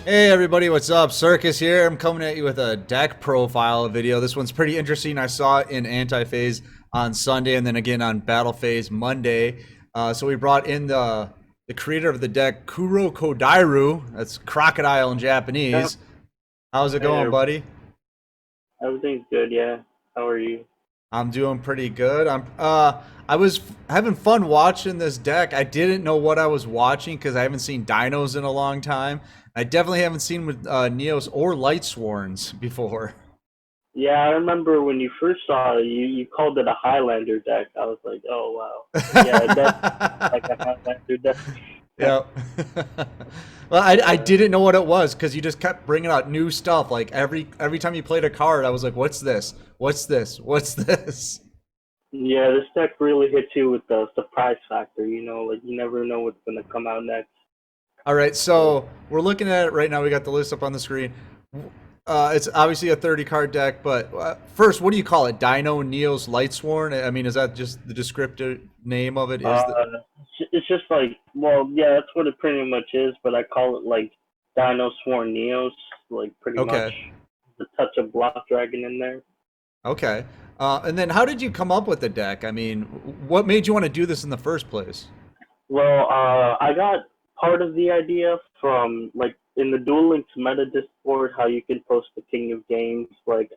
Hey everybody, what's up? Circus here. I'm coming at you with a deck profile video. This one's pretty interesting. I saw it in Anti-Phase on Sunday and then again on Battle Phase Monday. So we brought in the creator of the deck, Kurokodairu. That's crocodile in Yeah. Japanese. How's it Hey going, there. buddy? Everything's good, yeah. How are you? I'm doing pretty good. I was having fun watching this deck. I didn't know what I was watching because I haven't seen Dinos in a long time. I definitely haven't seen with Neos or Lightsworns before. Yeah, I remember when you first saw it, you called it a Highlander deck. I was like, oh wow. But yeah, it does like a Highlander deck. Yeah. Well, I uh, didn't know what it was because you just kept bringing out new stuff. Like every time you played a card, I was like, "What's this? What's this? What's this?" yeah, this deck really hits you with the surprise factor, like you never know what's gonna come out next. All right, So so we're looking at it right now. We got the list up on the screen. It's obviously a 30 card deck, but first, what do you call it? Dino, Neos, Lightsworn? I mean, is that just the descriptive name of it? Is uh the it's just like, well, yeah, that's what it pretty much is, but I call it like Dinosworn Neos, like pretty much okay? the touch of Block Dragon in there. Okay. And then how did you come up with the deck? I mean, what made you want to do this in the first place? Well, I got part of the idea from like in the Duel Links meta Discord, how you can post the King of Games. Like,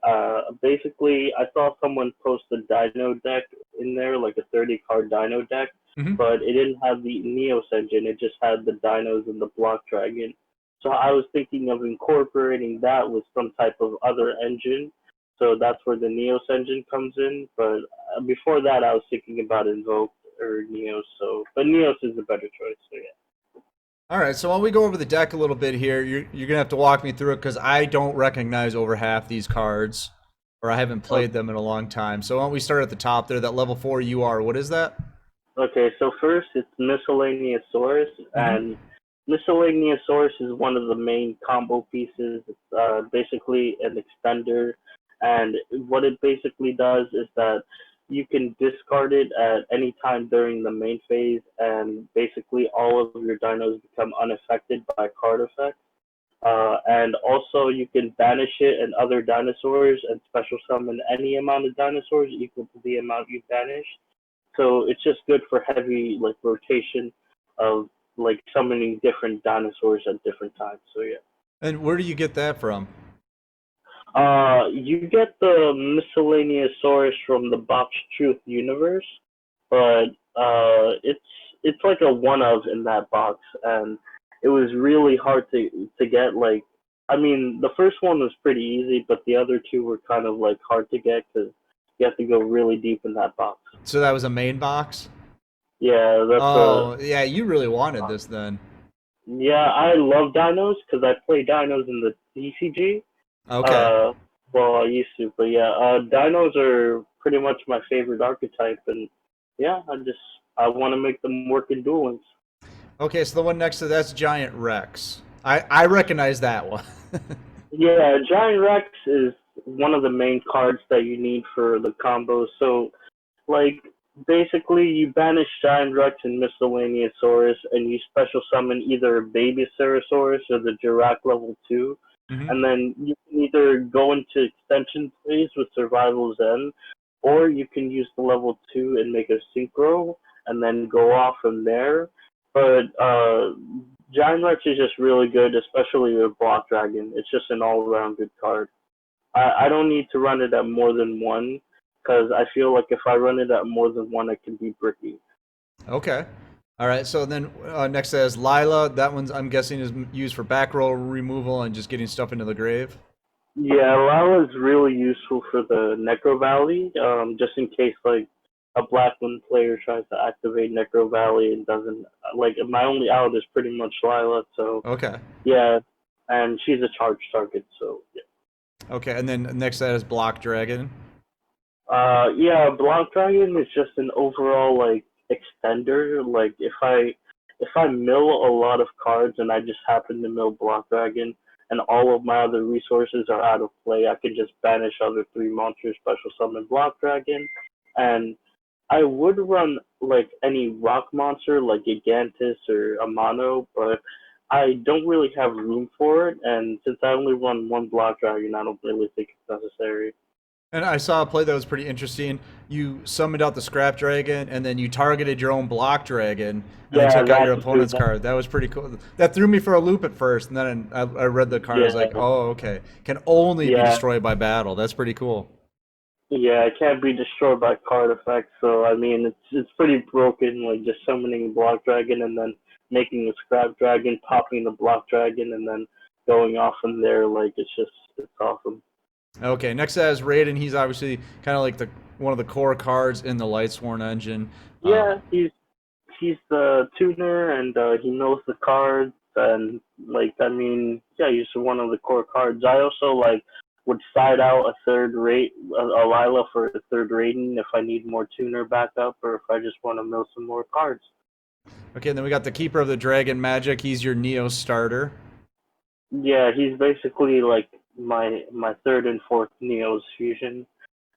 basically, I saw someone post a Dino deck in there, like a 30 card Dino deck, Hmm. but it didn't have the Neos engine. It just had the Dinos and the Block Dragon. So I was thinking of incorporating that with some type of other engine. So that's where the Neos engine comes in. But before that, I was thinking about Invoke or Neos. So, but Neos is a better choice. So yeah. All right, so while we go over the deck a little bit here, you're gonna have to walk me through it because I don't recognize over half these cards, or I haven't So played them in a long time. So why don't we start at the top there? That level 4 UR. What is that? okay, so first it's Miscellaneous Source, Mm-hmm. and Miscellaneous Source is one of the main combo pieces. It's basically an extender, and what it basically does is that you can discard it at any time during the main phase, and basically all of your dinos become unaffected by card effects. And also, you can banish it and other dinosaurs and special summon any amount of dinosaurs equal to the amount you banish. So it's just good for heavy like rotation of like summoning different dinosaurs at different times. So yeah. And where do you get that from? You get the miscellaneous source from the Box Truth universe, but it's like a one of in that box, and it was really hard to get. Like, I mean, the first one was pretty easy, but the other two were kind of like hard to get because you have to go really deep in that box. So that was a main box? Yeah, that's a Oh, yeah, you really wanted this then. yeah. I love dinos because I play dinos in the DCG. Okay. Uh, well, I used to, but yeah, dinos are pretty much my favorite archetype, and yeah, I want to make them work in Duel Links. Okay, so the one next to that's Giant Rex. I recognize that one. Yeah, Giant Rex is one of the main cards that you need for the combos. So, like, basically, you banish Giant Rex and Miscellaneous Saurus, and you special summon either Baby Ceresaurus or the Jirac level 2. Hmm. And then you can either go into extension phase with Survival Zen, or you can use the level 2 and make a synchro, and then go off from there. But Giant Rex is just really good, especially with Block Dragon. It's just an all around good card. I don't need to run it at more than one, because I feel like if I run it at more than one, it can be bricky. Okay. All right. So then next says Lila. That one's I'm guessing is used for back row removal and just getting stuff into the grave. Yeah, Lala is really useful for the Necro Valley, just in case like a Blackland player tries to activate Necro Valley and doesn't. Like my only out is pretty much Lila, so Okay. yeah, and she's a charge target, so yeah. Okay. And then next that is Block Dragon. Yeah, Block Dragon is just an overall like extender. Like if I mill a lot of cards and I just happen to mill Block Dragon and all of my other resources are out of play, I can just banish other three monsters, special summon Block Dragon, and I would run like any rock monster like Gigantus or Amano, but I don't really have room for it, and since I only run one block dragon, I don't really think it's necessary. And I saw a play that was pretty interesting. You summoned out the scrap dragon, and then you targeted your own block dragon, and then Yeah, took out your that's true. opponent's card. That was pretty cool. That threw me for a loop at first, and then I read the card. I was like, Yeah, oh, okay. Can only be yeah, destroyed by battle. That's pretty cool. yeah. It can't be destroyed by card effects, so I mean, it's pretty broken. Like just summoning block dragon and then making a scrap dragon, popping the block dragon, and then going off from there. Like it's awesome. Okay, next that is Raiden. He's obviously kind of like the one of the core cards in the Lightsworn engine. Yeah, he's the tuner and he knows the cards and like I mean yeah he's one of the core cards. I also like would side out a third rate a Lila for a third rating if I need more tuner backup or if I just want to mill some more cards. Okay, and then we got the Keeper of the Dragon Magic. He's your Neo starter. Yeah, he's basically like my third and fourth Neos fusion.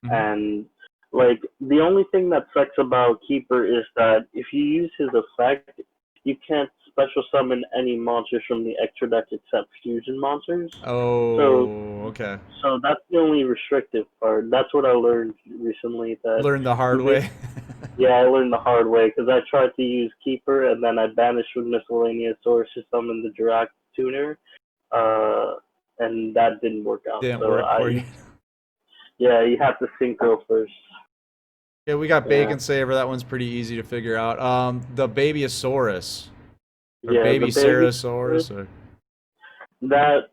Hmm. And like the only thing that sucks about Keeper is that if you use his effect, you can't special summon any monsters from the extra deck except fusion monsters. So Oh, okay. so that's the only restrictive part. That's what I learned recently. That Learned the hard you may, way. yeah, I learned the hard way because I tried to use Keeper and then I banished with miscellaneous source to summon the Dirac tuner, uh, and that didn't work out. Didn't So work for you. yeah, you have to synchro first. Yeah, we got Yeah. Bacon Saver. That one's pretty easy to figure out. The Babyosaurus or Yeah, the Baby baby Sarasaurus. Or... that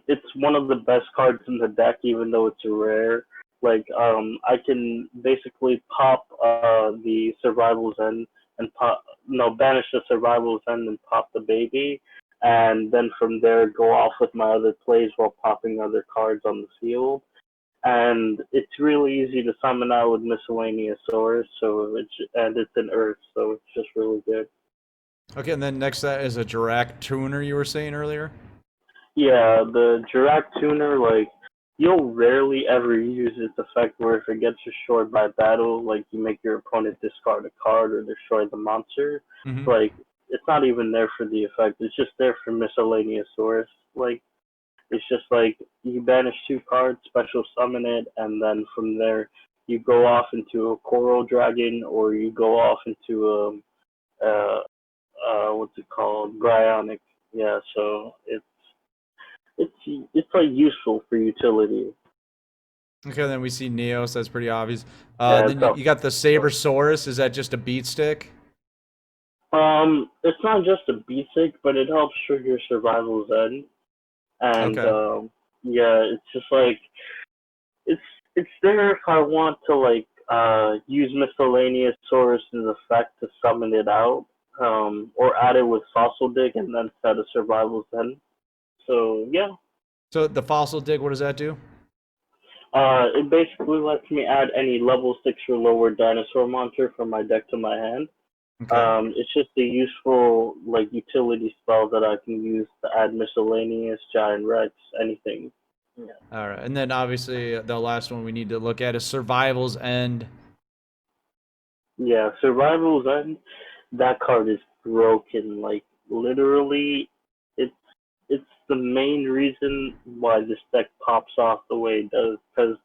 it's one of the best cards in the deck, even though it's rare. Like I can basically pop the survival's end and pop no banish the survival's end and pop the baby, and then from there go off with my other plays while popping other cards on the field. And it's really easy to summon out with miscellaneous source, so it's an earth, so it's just really good. Okay, and then next that is a Dirac Tuner you were saying earlier. Yeah, the Jirac tuner, like, you'll rarely ever use its effect where if it gets destroyed by battle, like, you make your opponent discard a card or destroy the monster. Hmm. Like, it's not even there for the effect, it's just there for miscellaneous source. Like, it's just like, you banish two cards, special summon it, and then from there, you go off into a Coral Dragon or you go off into what's it called? Bryonic. Yeah, so it's it's like useful for utility. Okay, then we see Neos. That's pretty obvious. Yeah, Then it's you got the Sabersaurus. Is that just a beat stick? it's not just a basic, but it helps trigger survival's end, and Okay. yeah, it's just like it's it's there if I want to like use miscellaneous source as effect to summon it out, or add it with fossil dig and then set a survival's end. So yeah, So the Fossil Dig, what does that do? it basically lets me add any level 6 or lower dinosaur monster from my deck to my hand. Okay. It's just a useful like utility spell that I can use to add miscellaneous, giant Rex, anything. Yeah, All right. And then obviously the last one we need to look at is Survival's End. yeah. Survival's End. That card is broken. Like literally, it's it's the main reason why this deck pops off the way it does. Because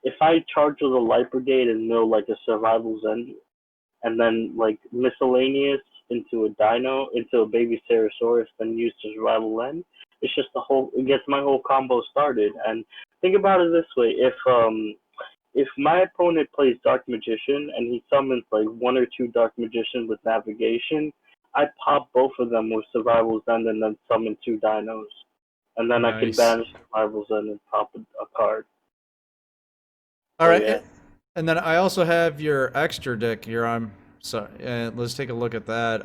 if I charge with a Light Brigade and mill like a Survival's End, and then like miscellaneous into a dino, into a baby Ceratosaurus, then use the survival end. It's just the whole. It gets my whole combo started. And think about it this way: if my opponent plays Dark Magician and he summons like one or two Dark Magician with navigation, I pop both of them with survival's end and then summon two dinos, and then I can Nice. banish survival's end and pop a card. All So right. yeah. And then I also have your extra deck here. I'm sorry. Let's take a look at that.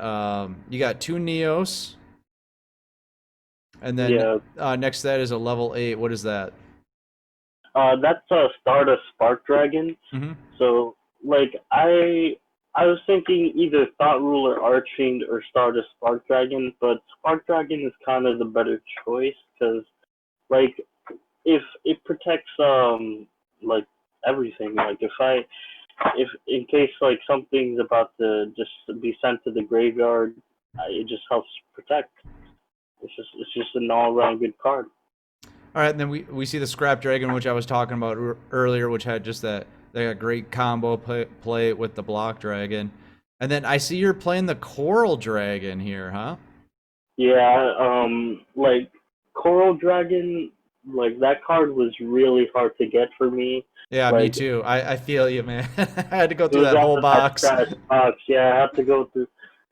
You got two Neos, and then Yeah, next to that is a level 8. What is that? that's Stardust Spark Dragon. Hmm. So like I was thinking either Thought Ruler Archfiend or Stardust Spark Dragon, but Spark Dragon is kind of the better choice because like if it protects like everything. Like if in case like something's about to just be sent to the graveyard, it just helps protect. It's just an all around good card. All right, and then we see the Scrap Dragon, which I was talking about earlier, which had just that great combo play with the Block Dragon. And then I see you're playing the Coral Dragon here, huh? Yeah, like Coral Dragon, like that card was really hard to get for me. Yeah, me Like too. I feel you, man. I had to go it through was that whole after that box. scratch box. Yeah, I had to go through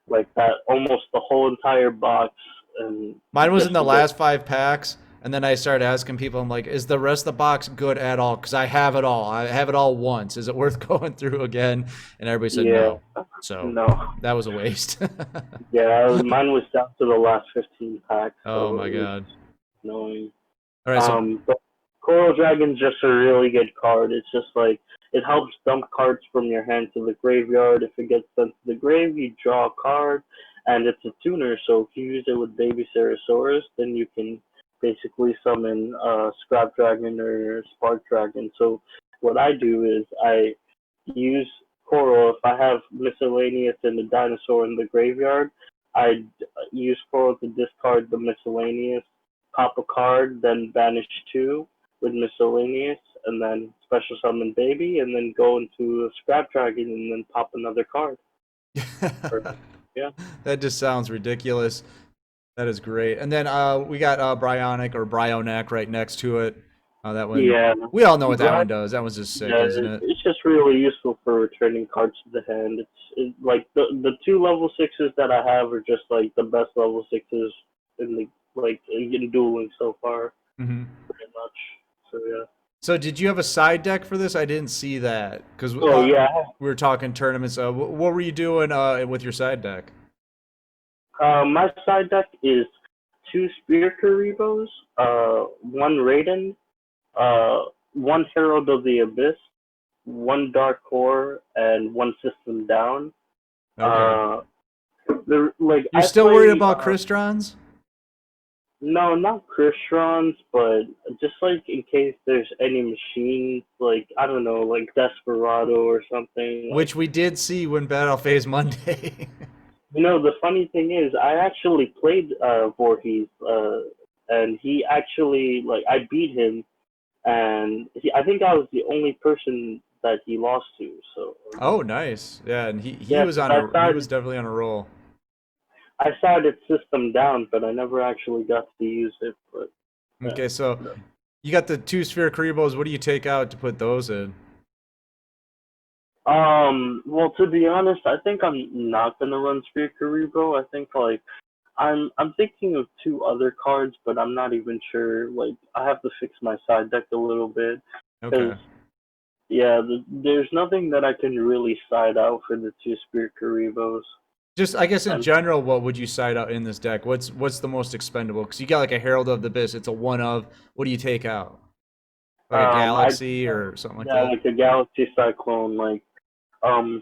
like that almost the whole entire box and Mine was in just the to get. last 5 packs, and then I started asking people, I'm like, is the rest of the box good at all? Because I have it all. I have it all once. Is it worth going through again? And everybody said Yeah, no. So no. that was a waste. Yeah, mine was down to the last 15 packs, Oh so my it was god. annoying. All right, so But Coral Dragon's just a really good card. It's just like it helps dump cards from your hand to the graveyard. If it gets sent to the grave, you draw a card, and it's a tuner. So if you use it with Baby Ceratosaurus, then you can basically summon Scrap Dragon or Spark Dragon. So what I do is I use Coral. If I have miscellaneous and the dinosaur in the graveyard, I use Coral to discard the miscellaneous, pop a card, then banish two with miscellaneous, and then special summon baby, and then go into a scrap dragon and then pop another card. Or, yeah. that just sounds ridiculous. That is great. And then we got Bryonic or Bryonac right next to it. That one, Yeah. we all know what that Brian, one does. That one's just sick, yeah, isn't it? it's just really useful for returning cards to the hand. Like the two level sixes that I have are just like the best level sixes in the like in dueling so far, Hmm. pretty much. So yeah. So did you have a side deck for this? I didn't see that because Oh yeah. we were talking tournaments. What were you doing with your side deck? My side deck is two Spear Karibos, one Raiden, one Herald of the Abyss, one Dark Core, and one System Down. Okay. Uh, like You're I still worried play. about Cristrons? No, not Christrons, but just like in case there's any machines, like I don't know, like Desperado or something. Like Which we did see when Battle Phase Monday. the funny thing is, I actually played Voorhees, and he actually like I beat him, and I think I was the only person that he lost to. So Oh, nice. Yeah, and he yeah, was on 'cause he was definitely on a roll. I started System Down, but I never actually got to use it. But yeah. Okay, so you got the two Sphere Karibos. What do you take out to put those in? Well, to be honest, I think I'm not gonna run Spear Karibo. I think like I'm thinking of two other cards, but I'm not even sure. Like I have to fix my side deck a little bit because Okay. yeah, there's nothing that I can really side out for the two Spear Karibos. Just I guess in And general, what would you side out in this deck? What's the most expendable? Because you got like a Herald of the Abyss. It's a one of. What do you take out? Like a I Galaxy or something like yeah, that? like a Galaxy Cyclone, like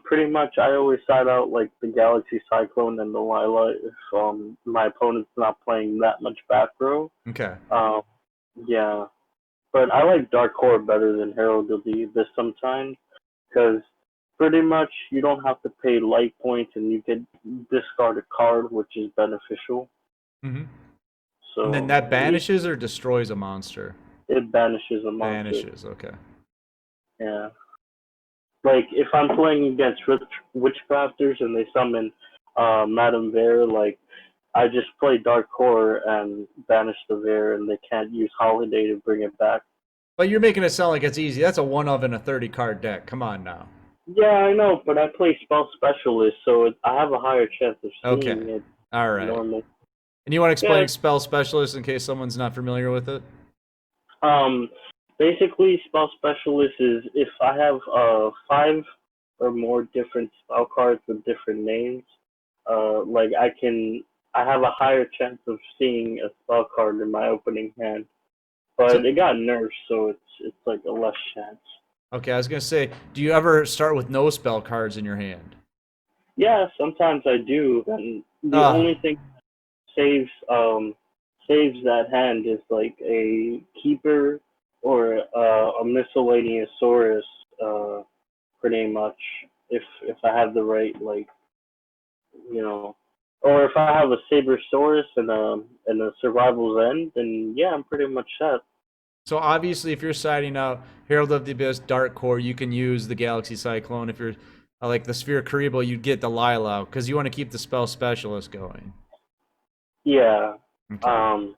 pretty much I always side out like the Galaxy Cyclone and the Lila if my opponent's not playing that much back row. Okay. Um, yeah, but I like Dark Core better than Herald of the Abyss sometimes because pretty much you don't have to pay light points and you can discard a card, which is beneficial. Hmm. And then So that banishes or destroys a monster? it banishes a monster. Banishes. Okay. Yeah. Like if I'm playing against witchcrafters and they summon Madame Bear, like I just play Dark Core and banish the Bear, and they can't use Holiday to bring it back. But you're making it sound like it's easy. That's a one of in a 30 card deck. Come on now. Yeah, I know, but I play Spell Specialist, so I have a higher chance of Okay. seeing it All right. normal. And you want to Yeah. explain Spell Specialist in case someone's not familiar with it? Um. Basically, Spell Specialist is if I have five or more different spell cards with different names, like I have a higher chance of seeing a spell card in my opening hand. But So, it got nerfed, so it's like a less chance. okay, I was gonna say, do you ever start with no spell cards in your hand? Yeah, sometimes I do, and the Ah, only thing saves saves that hand is like a keeper or a miscellaneous saurus, pretty much. If I have the right like you know Or if I have a Sabersaurus and a Survival's End, then yeah, I'm pretty much set. So obviously, if you're siding out Herald of the Abyss, Dark Core, you can use the Galaxy Cyclone. If you're like the Sphere Karibo, you'd get the Lilo because you want to keep the spell specialist going. Yeah. Okay. Um,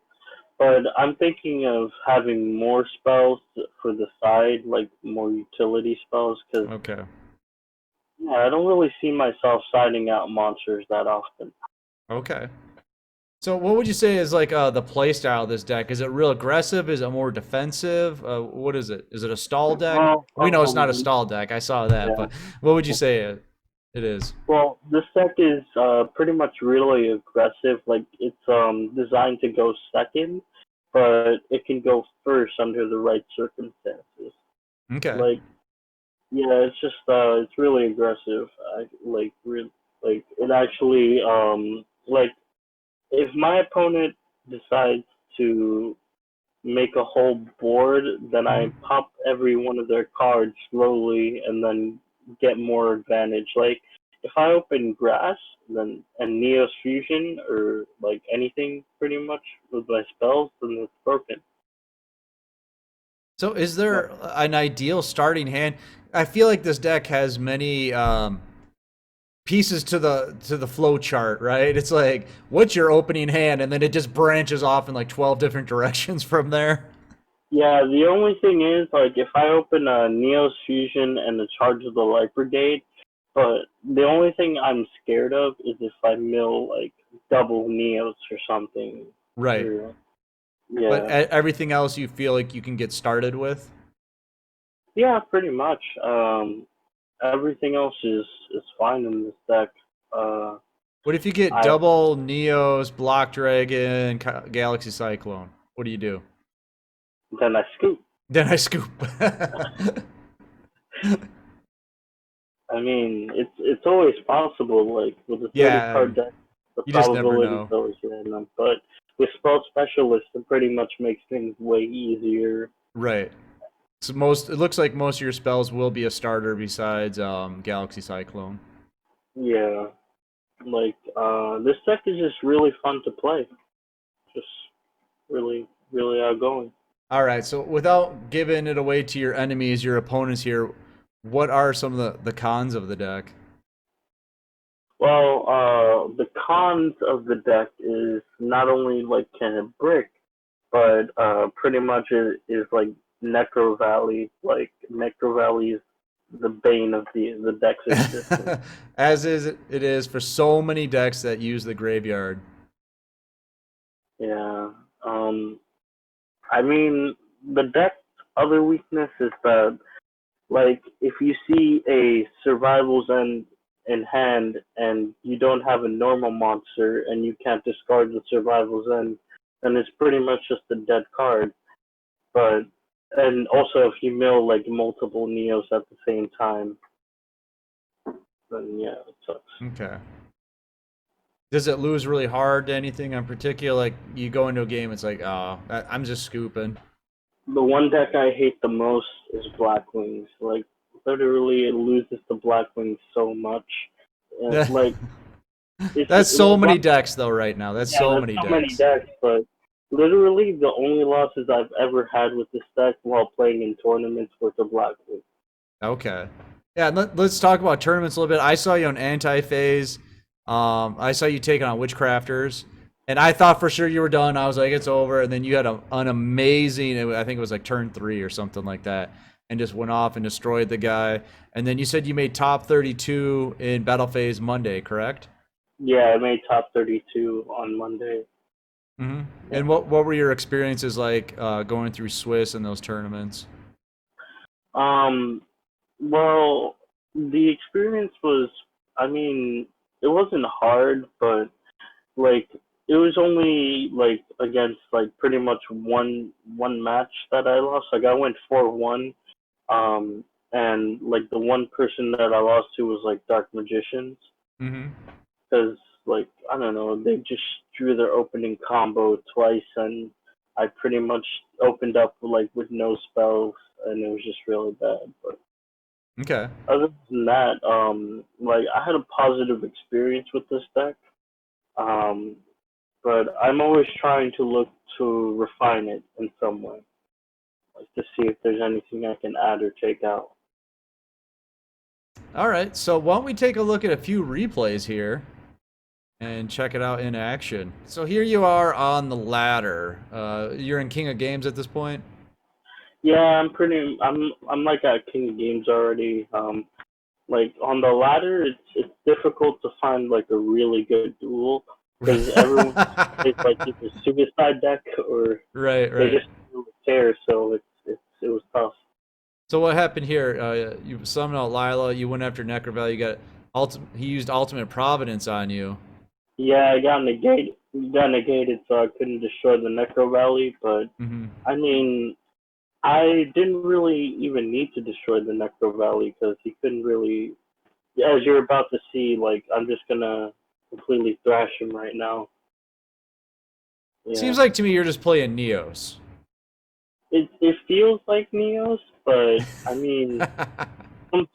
but I'm thinking of having more spells for the side, like more utility spells, because Okay. yeah, I don't really see myself siding out monsters that often. Okay. So what would you say is like the play style of this deck? Is it real aggressive? Is it more defensive? What is it? Is it a stall deck? Well, We know it's not a stall deck. I saw that, yeah. but what would you say it is? Well, this deck is pretty much really aggressive. Like it's designed to go second, but it can go first under the right circumstances. Okay. Like yeah, it's just it's really aggressive. Like it actually like if my opponent decides to make a whole board, then I Mhm. pop every one of their cards slowly and then get more advantage. Like if I open grass, then and Neos Fusion or like anything pretty much with my spells, then it's broken. So is But there an ideal starting hand? I feel like this deck has many pieces to the flow chart, right? It's like what's your opening hand, and then it just branches off in like 12 different directions from there. yeah, the only thing is like if I open a Neos Fusion and the Charge of the Light Brigade, but the only thing I'm scared of is if I mill like double Neos or something. Right. Or, But yeah. everything else you feel like you can get started with. Yeah, pretty much. Everything else is fine in this deck. Uh, What if you get I double Neos, Block Dragon, Galaxy Cyclone? What do you do? then I scoop. Then I scoop. I mean, it's always possible. Like with a 30 Yeah, card deck, the you just never probability is know. always random. But with spell specialists, it pretty much makes things way easier. Right. So most it looks like most of your spells will be a starter besides Galaxy Cyclone. Yeah, like this deck is just really fun to play. Just really outgoing. All right. So without giving it away to your enemies, your opponents here, what are some of the cons of the deck? Well, the cons of the deck is not only like can it brick, but pretty much is like Necro Valley. Like Necro Valley is the bane of the deck's existence. As is it is for so many decks that use the graveyard. Yeah. Um. I mean, the deck's other weakness is that like if you see a survival's end in hand and you don't have a normal monster and you can't discard the survival's end, then it's pretty much just a dead card. But and also if you mill like multiple Neos at the same time, then yeah, it sucks. Okay. Does it lose really hard to anything in particular? Like you go into a game, it's like, oh, I'm just scooping. The one deck I hate the most is Black Wings. Like literally, it loses to Black Wings so much. Like it's That's so many Black. decks though right now. That's Yeah, so there's many so many decks. decks, but literally the only losses I've ever had with this deck while playing in tournaments were to Black Wings. Okay. Yeah, let's talk about tournaments a little bit. I saw you on Anti-Phase. I saw you taking on Witchcrafters. And I thought for sure you were done. I was like, it's over. And then you had an amazing, I think it was like turn 3 or something like that, and just went off and destroyed the guy. And then you said you made top 32 in Battle Phase Monday, correct? Yeah, I made top 32 on Monday. Mm-hmm. Yeah. And what were your experiences like going through Swiss and those tournaments? Um, well, the experience was, I mean, it wasn't hard, but like it was only like against like pretty much one match that I lost. Like I went 4-1. Um, and like the one person that I lost to was like Dark Magicians Mm-hmm. because like I don't know, they just drew their opening combo twice, and I pretty much opened up like with no spells, and it was just really bad. But Okay. other than that, like I had a positive experience with this deck. Um, but I'm always trying to look to refine it in some way, like to see if there's anything I can add or take out. All right, so why don't we take a look at a few replays here and check it out in action. So here you are on the ladder. You're in King of Games at this point. Yeah, I'm like at King of Games already. Like on the ladder, it's difficult to find like a really good duel because everyone plays like either suicide deck or Right, they right. just tear. So it was tough. So what happened here? You summoned out Lila. You went after Necrovale. You got He used Ultimate Providence on you. Yeah, I got negated, so I couldn't destroy the Necro Valley. But Hmm. I mean, I didn't really even need to destroy the Necro Valley because he couldn't really. As you're about to see, like I'm just gonna completely thrash him right now. Yeah. Seems like to me you're just playing Neos. It feels like Neos, but I mean,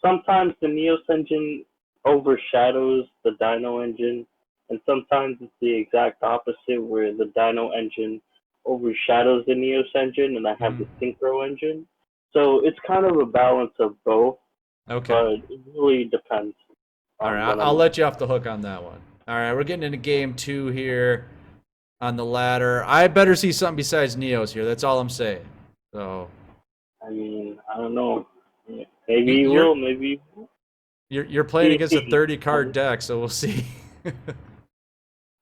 sometimes the Neos engine overshadows the Dino engine, and sometimes it's the exact opposite, where the Dino engine overshadows the Neos engine, and I have Mhm. the Synchro engine. So it's kind of a balance of both, Okay. but it really depends All on right. what I'll I'm. let you off the hook on that one. All right. We're getting into game 2 here on the ladder. I better see something besides Neos here. That's all I'm saying. So I mean, I don't know. Maybe you you're will. Maybe you won't. you're playing against a See. 30 card deck, so we'll see.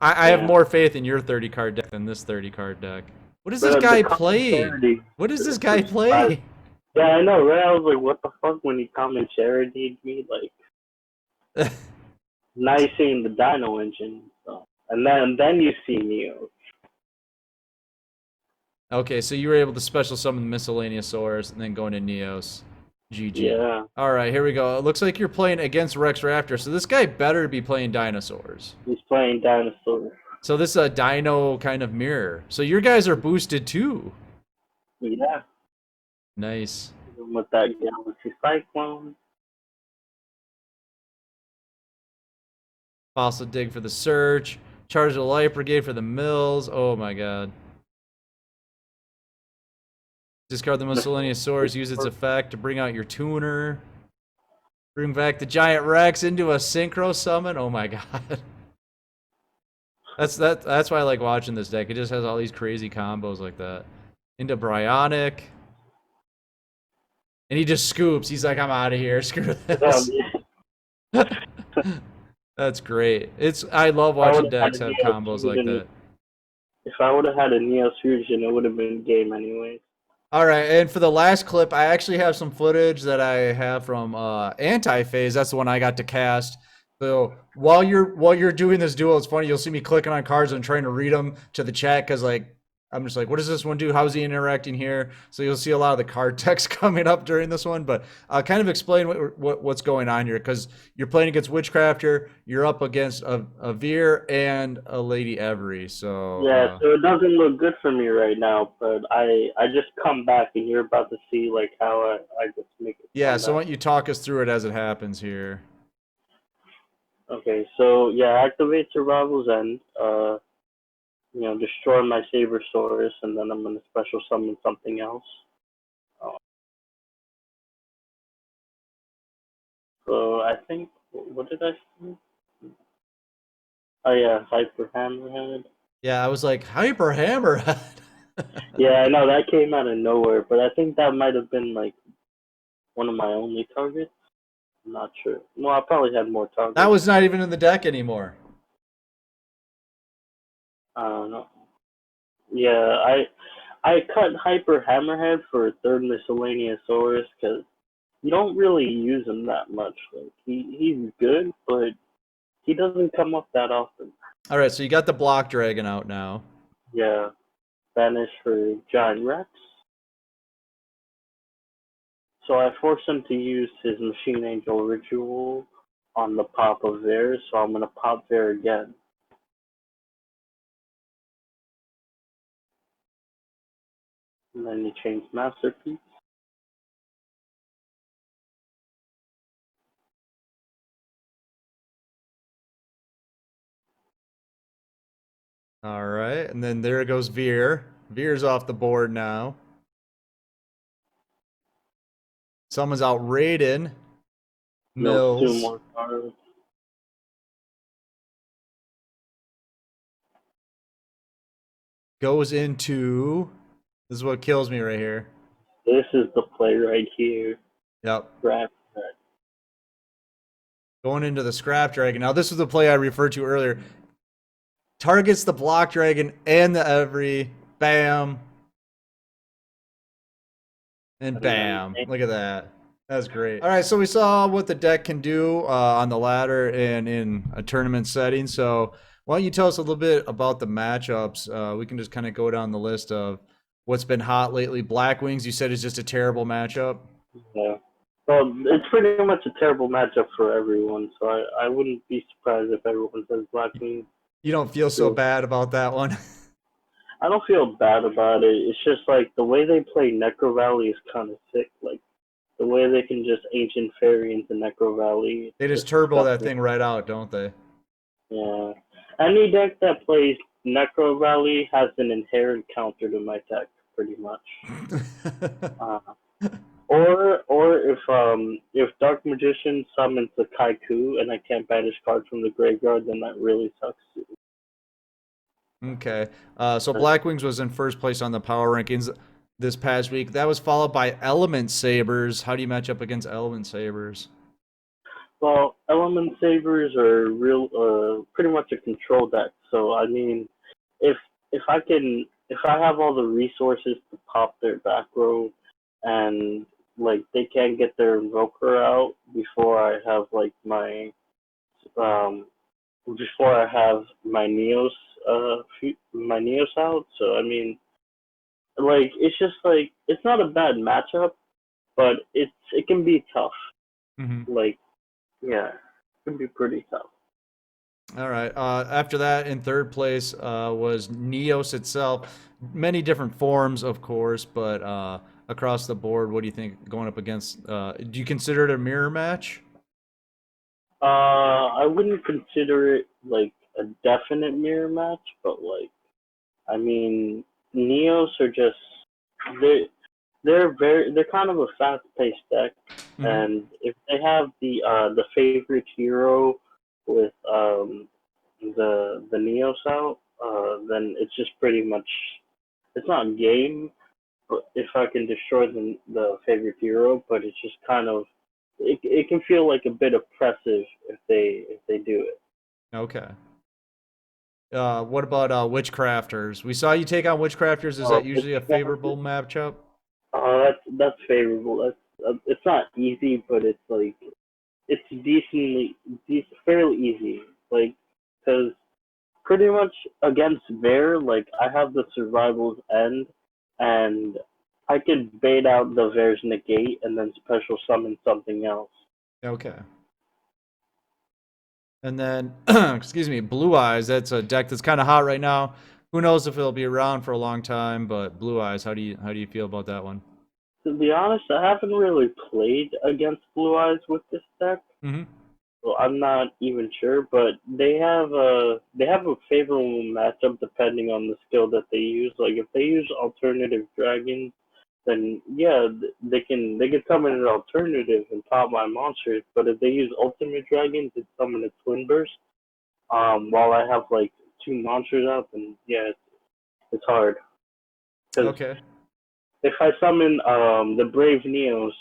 I have Yeah. more faith in your 30 card deck than this 30 card deck. What is this The guy common playing? charity What does this for guy Smash. play? Yeah, I know, right? I was like, what the fuck when he common charity me? Like, now you're seeing the Dino engine. So. And then you see Neo. Okay, so you were able to special summon the miscellaneous Saurus and then go into Neos. GG. Yeah. All right, here we go. It looks like you're playing against Rex Raptor, so this guy better be playing dinosaurs. He's playing Dinosaur. So this is a dino kind of mirror. So your guys are boosted too. Yeah. Nice. With that Galaxy Cyclone. Fossil dig for the search. Charge the light brigade for the mills. Oh my god. Discard the miscellaneous swords. Use its effect to bring out your tuner. Bring back the giant Rex into a synchro summon. Oh my god. That's why I like watching this deck. It just has all these crazy combos like that. Into Bryonic. And he just scoops. He's like, I'm out of here. Screw this. That's great. I love I watching would have had decks a have Neo combos like Fusion. that. If I would have had a Neo Fusion, it would have been game anyway. All right, and for the last clip, I actually have some footage that I have from Anti-Phase. That's the one I got to cast. So while you're doing this duel, it's funny. You'll see me clicking on cards and trying to read them to the chat because like I'm just like, what does this one do? How's he interacting here? So you'll see a lot of the card text coming up during this one. But kind of explain what's going on here because you're playing against Witchcrafter. You're up against a Veer and a Lady Every. So Yeah, so it doesn't look good for me right now, but I just come back and you're about to see like how I just make it yeah. come So back. why don't you talk us through it as it happens here? Okay, so yeah, activate Survival's End. Destroy my Sabersaurus, and then I'm gonna special summon something else. Uh, so I think what did I say? Oh yeah, Hyper Hammerhead. Yeah, I was like, Hyper Hammerhead. Yeah, I know that came out of nowhere, but I think that might have been like one of my only targets. I'm not sure. Well, I probably had more That targets. was not even in the deck anymore. I don't know. Yeah, I cut Hyper Hammerhead for a third miscellaneous Saurus because you don't really use him that much. Like he's good, but he doesn't come up that often. All right, so you got the Block Dragon out now. Yeah, Banish for Giant Rex. So I forced him to use his Machine Angel ritual on the pop of theirs, so I'm gonna pop there again. And then you change Masterpiece. All right, and then there goes Veer. Veer's off the board now. Someone's out Raiden. No, 2 Mills more cards. goes into. This is what kills me right here. This is the play right here. Yep. Grab. Going into the Scrap Dragon. Now, this is the play I referred to earlier. Targets the Block Dragon and the Every. Bam. And bam. Look at that. That's great. All right, so we saw what the deck can do on the ladder and in a tournament setting. So why don't you tell us a little bit about the matchups? We can just kind of go down the list of what's been hot lately. Black Wings, you said, is just a terrible matchup. Yeah. Well, it's pretty much a terrible matchup for everyone, so I wouldn't be surprised if everyone says Black Wings. You don't feel so bad about that one? I don't feel bad about it. It's just like the way they play Necro Valley is kind of sick. Like the way they can just Ancient Fairy into Necro Valley. They just turbo that thing right out, don't they? Yeah. Any deck that plays Necro Valley has an inherent counter to my deck, pretty much. Or if Dark Magician summons a Kaiku and I can't banish cards from the graveyard, then that really sucks. Okay. So Black Wings was in first place on the power rankings this past week. That was followed by Element Sabers. How do you match up against Element Sabers? Well, Element Sabers are pretty much a control deck. So I mean, if I have all the resources to pop their back row, and like they can't get their Invoker out before I have like my before I have my Neos out. So I mean, like it's just like it's not a bad matchup, but it can be tough. Mm-hmm. Like yeah, it can be pretty tough. All right. After that, in third place was Neos itself. Many different forms, of course, but across the board, what do you think going up against? Do you consider it a mirror match? I wouldn't consider it like a definite mirror match, but like I mean, Neos are just they they're kind of a fast paced deck, and if they have the favorite hero with the Neos out, then it's just pretty much it's not game. But if I can destroy the favorite hero, but it's just kind of it can feel like a bit oppressive if they do it. Okay. What about Witchcrafters? We saw you take on Witchcrafters. Is that usually a favorable matchup? That's favorable. It's not easy, but it's like it's fairly easy. Like because pretty much against Bear, like I have the survival's end, and I could bait out the Bear's negate and then special summon something else. Okay. And then, excuse me, Blue Eyes. That's a deck that's kind of hot right now. Who knows if it'll be around for a long time? But Blue Eyes, how do you feel about that one? To be honest, I haven't really played against Blue Eyes with this deck, so I'm not even sure. But they have a favorable matchup depending on the skill that they use. Like if they use alternative dragons, then yeah, they can summon an alternative and pop my monsters. But if they use ultimate dragons and summon a twin burst, while I have like 2 monsters out, then yeah, it's hard. Okay. If I summon the Brave Neos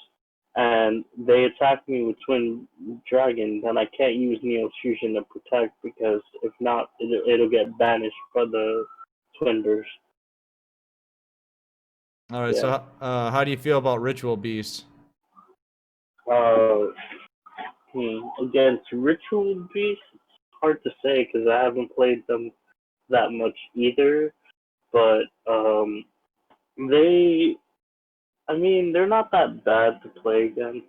and they attack me with Twin Dragon, then I can't use Neos Fusion to protect because if not, it'll get banished by the Twin Burst. All right. Yeah. So, how do you feel about Ritual Beast? Against Ritual Beast, it's hard to say because I haven't played them that much either. But they're not that bad to play against.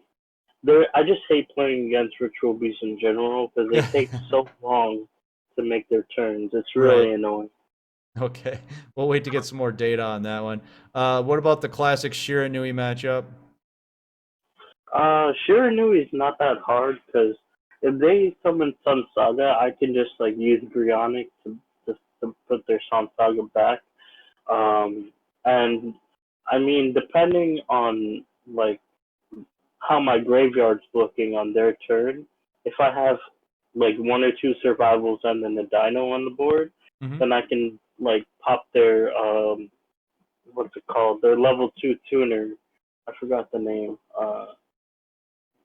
I just hate playing against Ritual Beasts in general because they take so long to make their turns. It's really annoying. Okay, we'll wait to get some more data on that one. What about the classic Shiranui matchup? Shiranui is not that hard because if they summon Sun Saga, I can just like use Brionic to to put their Sansaga back. And I mean, depending on like how my graveyard's looking on their turn, if I have like one or two survivals and then a Dino on the board, Hmm. then I can like pop their what's it called? Their level 2 tuner. I forgot the name.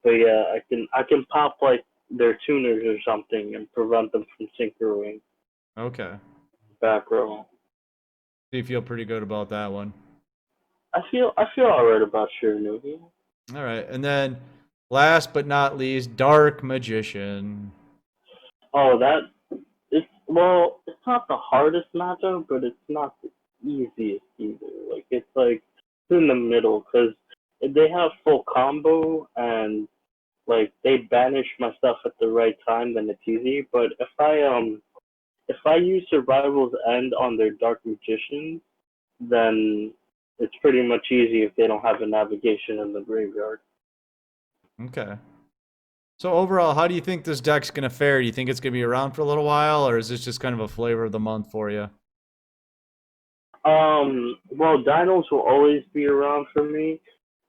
But yeah, I can pop like their tuners or something and prevent them from synchroing Okay. back row. Do you feel pretty good about that one? I feel alright about Shiranuki. All right. And then last but not least, Dark Magician. Oh, that it's well, it's not the hardest matchup, but it's not the easiest either. Like it's in the middle because they have full combo and like they banish my stuff at the right time, then it's easy. But if I use survival's end on their dark magicians, then it's pretty much easy if they don't have a navigation in the graveyard. Okay. So overall, how do you think this deck's gonna fare? Do you think it's gonna be around for a little while, or is this just kind of a flavor of the month for you? Well, dinos will always be around for me,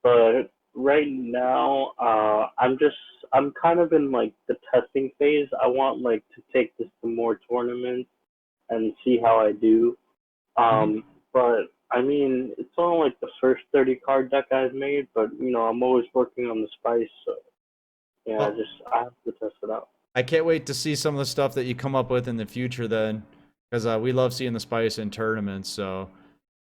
but right now, I'm kind of in like the testing phase. I want like to take this to more tournaments and see how I do. Hmm. But I mean, it's only like the first 30 card deck I've made, but I'm always working on the spice, so yeah, Well, I have to test it out. I can't wait to see some of the stuff that you come up with in the future then, because we love seeing the spice in tournaments. So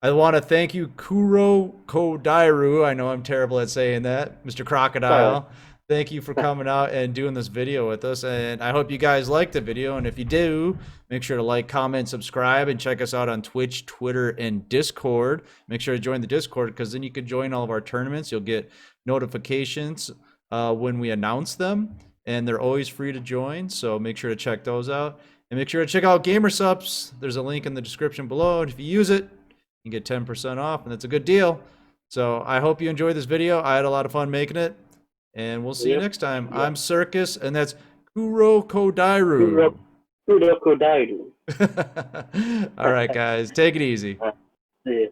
I want to thank you, Kurokodairu. I know I'm terrible at saying that, Mr. Sorry. Crocodile. Thank you for coming out and doing this video with us. And I hope you guys liked the video. And if you do, make sure to like, comment, subscribe, and check us out on Twitch, Twitter, and Discord. Make sure to join the Discord because then you can join all of our tournaments. You'll get notifications when we announce them, and they're always free to join. So make sure to check those out. And make sure to check out Gamersupps. There's a link in the description below. And if you use it, you get 10% off, and that's a good deal. So I hope you enjoyed this video. I had a lot of fun making it, and we'll see you Yep. next time. Yep. I'm Circus, and that's Kurokodairu. Kurokodairu. All right, guys, take it easy. See ya.